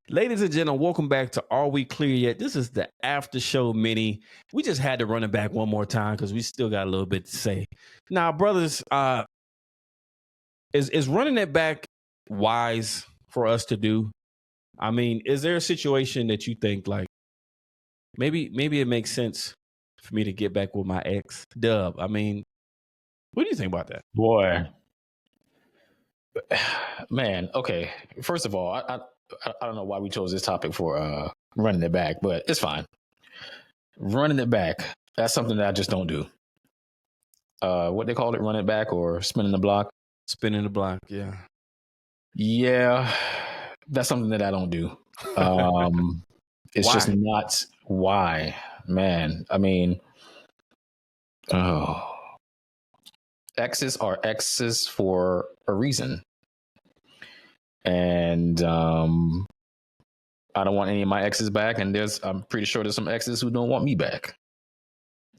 Ladies and gentlemen, welcome back to Are We Clear Yet? This is the after show mini. We just had to run it back one more time because we still got a little bit to say. Now, brothers, is running it back wise for us to do? I mean, is there a situation that you think like maybe it makes sense for me to get back with my ex? Dub, I mean, what do you think about that? Boy, man. Okay. First of all, I don't know why we chose this topic for running it back, but it's fine. Running it back. That's something that I just don't do. What they call it, run it back or spinning the block. Spinning the block, yeah. Yeah, that's something that I don't do. It's just not why, man. I mean, exes are exes for a reason. And I don't want any of my exes back. And I'm pretty sure there's some exes who don't want me back.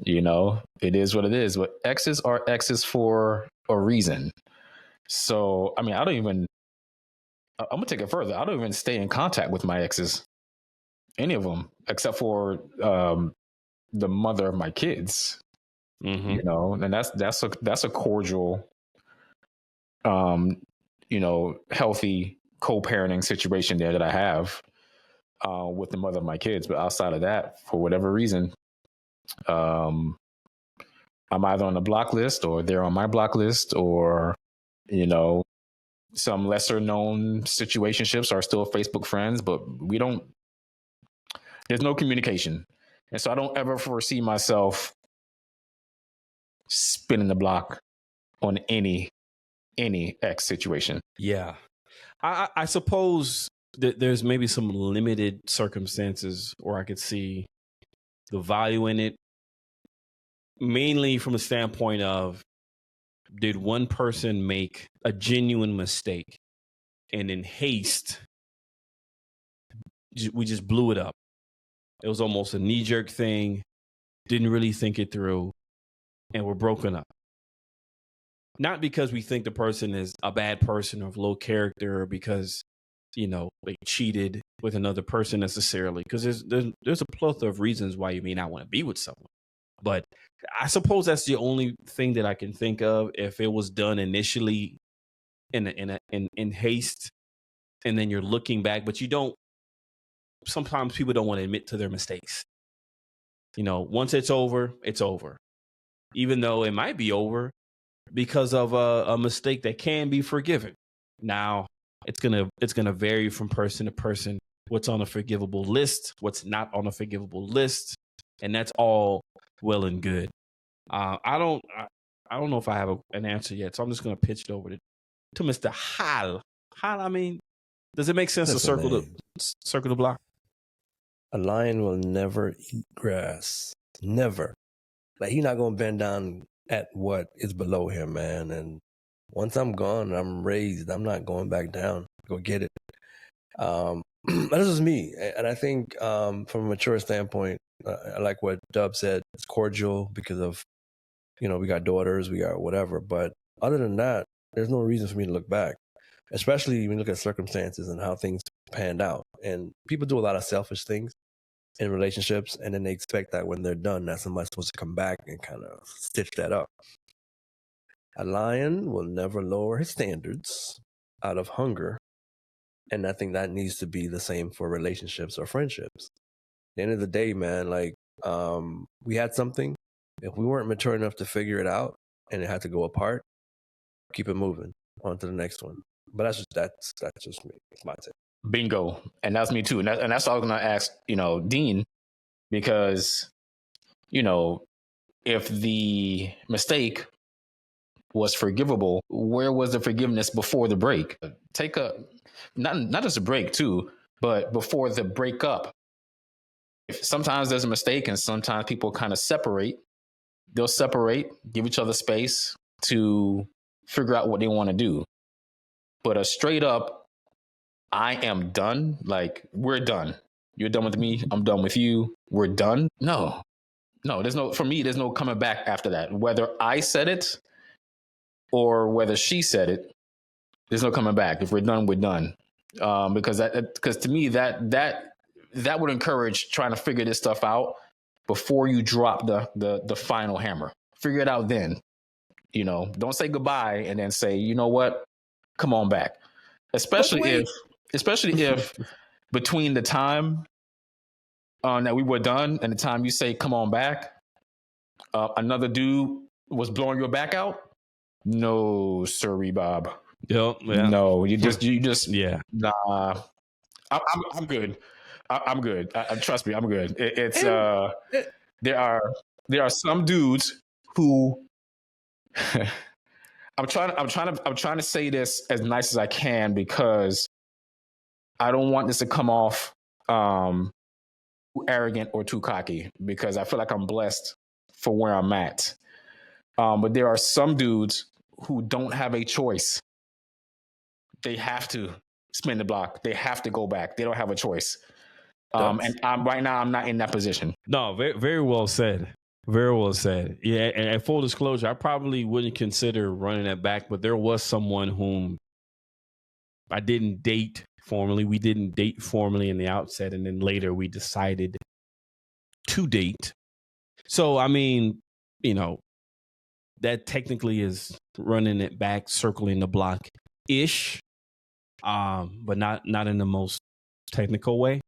You know, it is what it is. But exes are exes for a reason. So, I mean, I'm going to take it further. I don't even stay in contact with my exes, any of them, except for the mother of my kids. Mm-hmm. You know, and that's a cordial, healthy co-parenting situation there that I have with the mother of my kids. But outside of that, for whatever reason, I'm either on the block list or they're on my block list, or, you know, some lesser known situationships are still Facebook friends, but there's no communication. And so I don't ever foresee myself spinning the block on any ex situation. Yeah. I suppose that there's maybe some limited circumstances where I could see the value in it, mainly from the standpoint of, did one person make a genuine mistake and in haste, we just blew it up? It was almost a knee-jerk thing, didn't really think it through, and we're broken up. Not because we think the person is a bad person or of low character, or because, you know, they cheated with another person necessarily, because there's a plethora of reasons why you may not want to be with someone. But I suppose that's the only thing that I can think of. If it was done initially in haste, and then you're looking back, but you don't. Sometimes people don't want to admit to their mistakes. You know, once it's over, it's over. Even though it might be over because of a mistake that can be forgiven. Now, it's gonna vary from person to person. What's on a forgivable list, what's not on a forgivable list, and that's all well and good. I don't know if I have an answer yet, so I'm just gonna pitch it over to Mr. Hal. Hal, I mean, does it make sense to circle the block? A lion will never eat grass. Never. Like, he's not gonna bend down at what is below him, man. And once I'm gone, I'm raised. I'm not going back down. Go get it. This is me, and I think from a mature standpoint, I like what Dub said. It's cordial because of, you know, we got daughters, we got whatever. But other than that, there's no reason for me to look back, especially when you look at circumstances and how things panned out. And people do a lot of selfish things in relationships, and then they expect that when they're done, that somebody's supposed to come back and kind of stitch that up. A lion will never lower his standards out of hunger. And I think that needs to be the same for relationships or friendships. At the end of the day, man, like, we had something. If we weren't mature enough to figure it out and it had to go apart, keep it moving on to the next one. But that's just me. It's my take. Bingo. And that's me too. And that's what I was going to ask, you know, Dean, because, you know, if the mistake was forgivable, where was the forgiveness before the break? Take not just a break too, but before the breakup. If sometimes there's a mistake and sometimes people kind of separate. They'll separate, give each other space to figure out what they want to do. But a straight up, I am done. Like, we're done. You're done with me. I'm done with you. We're done. No, for me, there's no coming back after that. Whether I said it or whether she said it, There's no coming back. If we're done, we're done. Because to me that would encourage trying to figure this stuff out before you drop the final hammer. Figure it out then. Don't say goodbye and then say, you know what, come on back. Especially if between the time that we were done and the time you say come on back, another dude was blowing your back out. No, sorry, Bob. Yep, yeah. No, you just yeah. Nah, I'm good. I'm good. Trust me, I'm good. There are some dudes who I'm trying to say this as nice as I can because I don't want this to come off too arrogant or too cocky because I feel like I'm blessed for where I'm at. But there are some dudes who don't have a choice. They have to spin the block. They have to go back. They don't have a choice. And right now, I'm not in that position. No, very, very well said. Very well said. Yeah, and full disclosure, I probably wouldn't consider running that back, but there was someone whom I didn't date formally. We didn't date formally in the outset, and then later we decided to date. So, I mean, that technically is running it back, circling the block-ish, but not in the most technical way.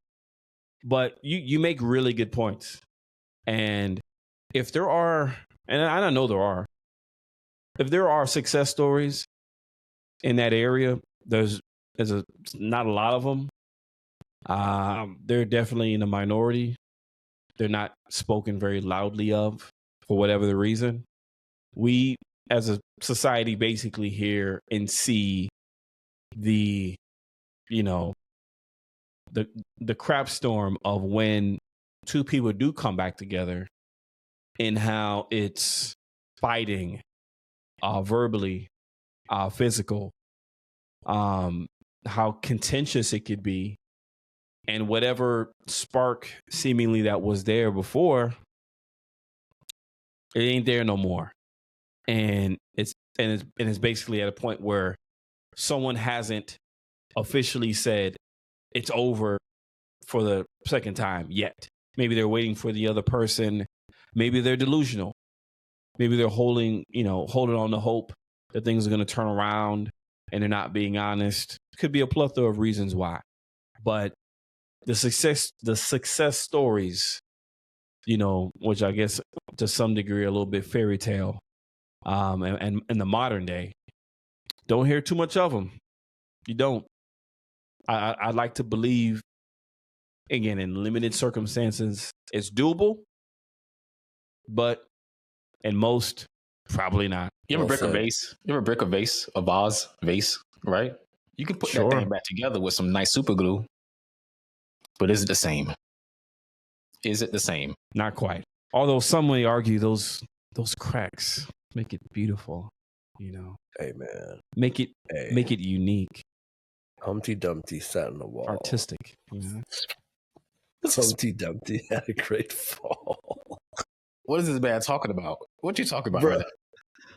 But you make really good points. And if there are, and I know there are, if there are success stories in that area, there's not a lot of them. They're definitely in the minority. They're not spoken very loudly of for whatever the reason. We, as a society, basically hear and see the crap storm of when two people do come back together and how it's fighting, verbally, physical, how contentious it could be, and whatever spark seemingly that was there before, it ain't there no more. And it's basically at a point where someone hasn't officially said it's over for the second time yet. Maybe they're waiting for the other person. Maybe they're delusional. Maybe they're holding on to hope that things are going to turn around and they're not being honest. Could be a plethora of reasons why. But the success stories, which I guess to some degree are a little bit fairy tale, and in the modern day, don't hear too much of them. You don't. I'd like to believe, again, in limited circumstances, it's doable, but in most, probably not. You ever break a vase? You ever break a vase, a vase, right? You can put that thing back together with some nice super glue, but is it the same? Is it the same? Not quite. Although some may argue those cracks make it beautiful, Hey, man. Make it unique. Humpty Dumpty sat on the wall. Artistic. Humpty Dumpty had a great fall. What is this man talking about? What you talking about? Bro,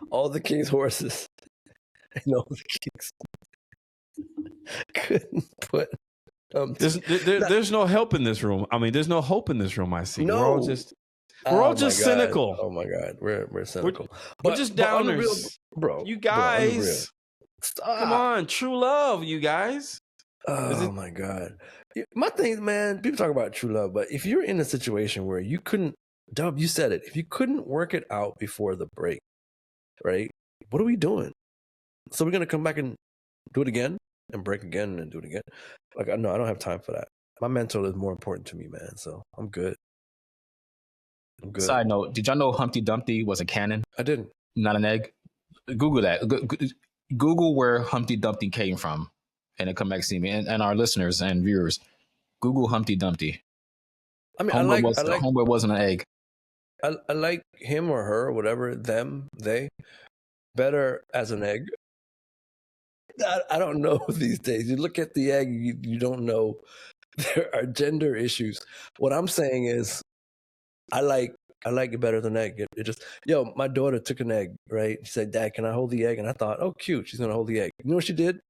all the king's horses and all the kings couldn't put. There's no help in this room. I mean, there's no hope in this room. I see. No. We're all just cynical. Oh my God, we're cynical. We're just downers, bro. You guys, come on, true love, you guys. Oh my God, my thing, man. People talk about true love, but if you're in a situation where you couldn't, Dub, you said it. If you couldn't work it out before the break, right? What are we doing? So we're gonna come back and do it again and break again and do it again. Like, no, I don't have time for that. My mental is more important to me, man. So I'm good. Side note, did y'all know Humpty Dumpty was a cannon? I didn't. Not an egg? Google that. Google where Humpty Dumpty came from. And it come back to see me. And our listeners and viewers. Google Humpty Dumpty. I mean, Homeboy wasn't an egg. I like him or her, whatever, them, they, better as an egg. I don't know these days. You look at the egg, you don't know. There are gender issues. What I'm saying is, I like it better than egg. It just, my daughter took an egg, right? She said, "Dad, can I hold the egg?" And I thought, oh, cute. She's going to hold the egg. You know what she did?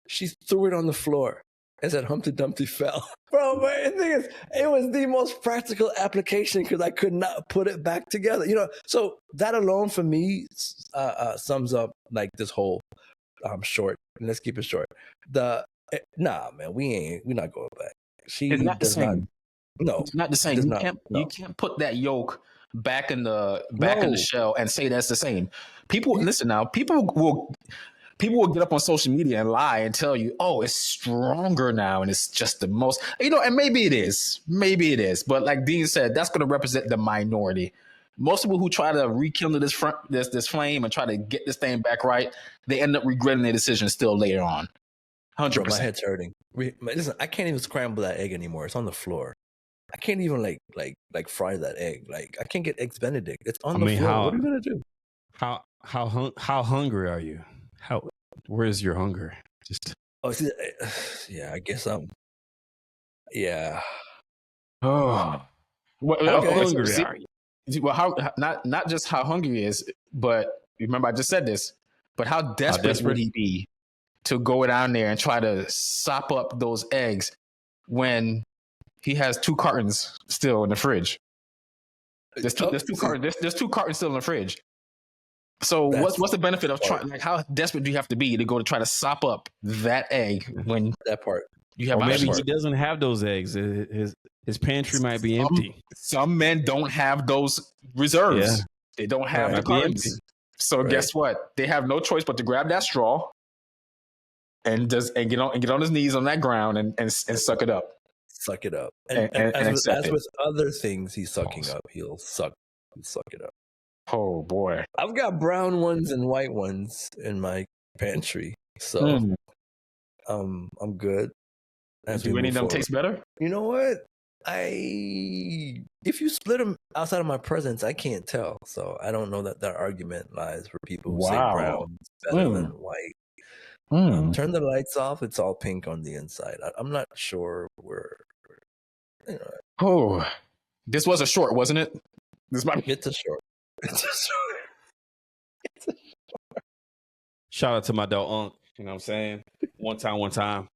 She threw it on the floor and said Humpty Dumpty fell. Bro, but the thing is, it was the most practical application because I could not put it back together. You know, so that alone for me sums up like this whole short. And let's keep it short. Nah, man, we're not going back. She It's not the does not. same. No, It's not the same. does You not, can't no. you can't put that yolk back in the shell and say that's the same. People listen now. People will get up on social media and lie and tell you, "Oh, it's stronger now, and it's just the most." You know, and maybe it is. But like Dean said, that's going to represent the minority. Most people who try to rekindle this flame and try to get this thing back right, they end up regretting their decision still later on. 100%. My head's hurting. Listen, I can't even scramble that egg anymore. It's on the floor. I can't even like fry that egg. Like I can't get eggs Benedict. It's on the floor. What are you gonna do? How hungry are you? Where's your hunger? Just Yeah, I guess I'm. Yeah. Oh, how hungry are you? Well, how not just how hungry he is, but remember I just said this. But how desperate would he be to go down there and try to sop up those eggs when he has 2 cartons still in the fridge? There's two cartons still in the fridge. So what's the benefit of trying? Like, how desperate do you have to be to go to try to sop up that egg when that part you have? Or maybe he doesn't have those eggs. His pantry might be empty. Some men don't have those reserves. Yeah. They don't have the cartons. So guess what? They have no choice but to grab that straw and get on his knees on that ground and suck it up. Suck it up. And as with other things he's sucking up, he'll suck it up. Oh boy. I've got brown ones and white ones in my pantry. So I'm good. Do any of them taste better? You know what? If you split them outside of my presence, I can't tell. So I don't know that argument lies for people who say brown is better than white. Turn the lights off. It's all pink on the inside. I'm not sure where. Oh, this was a short, wasn't it? It's a short. It's a short. Shout out to my dog Unc. You know what I'm saying? One time.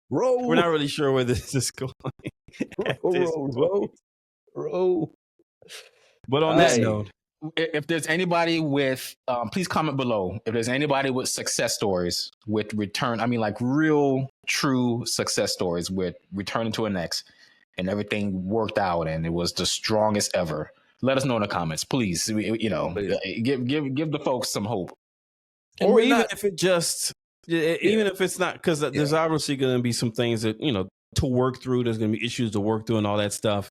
Roll. We're not really sure where this is going. Roll. But on this note, if there's anybody with, please comment below. If there's anybody with success stories with return, I mean, like real, true success stories with returning to an ex and everything worked out and it was the strongest ever. Let us know in the comments, please. You know, give the folks some hope. And or even if it just, even if it's not, because there's obviously going to be some things that, you know, to work through. There's going to be issues to work through and all that stuff.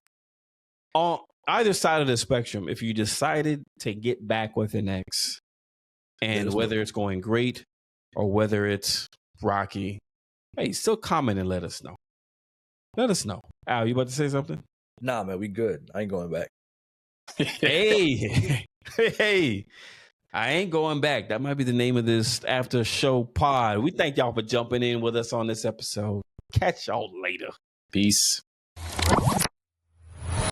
On either side of the spectrum, if you decided to get back with an ex, and whether it's going great or whether it's rocky, hey, still comment and let us know. Let us know. Al, you about to say something? Nah, man, we good. I ain't going back. Hey, I ain't going back. That might be the name of this after show pod. We thank y'all for jumping in with us on this episode. Catch y'all later. Peace.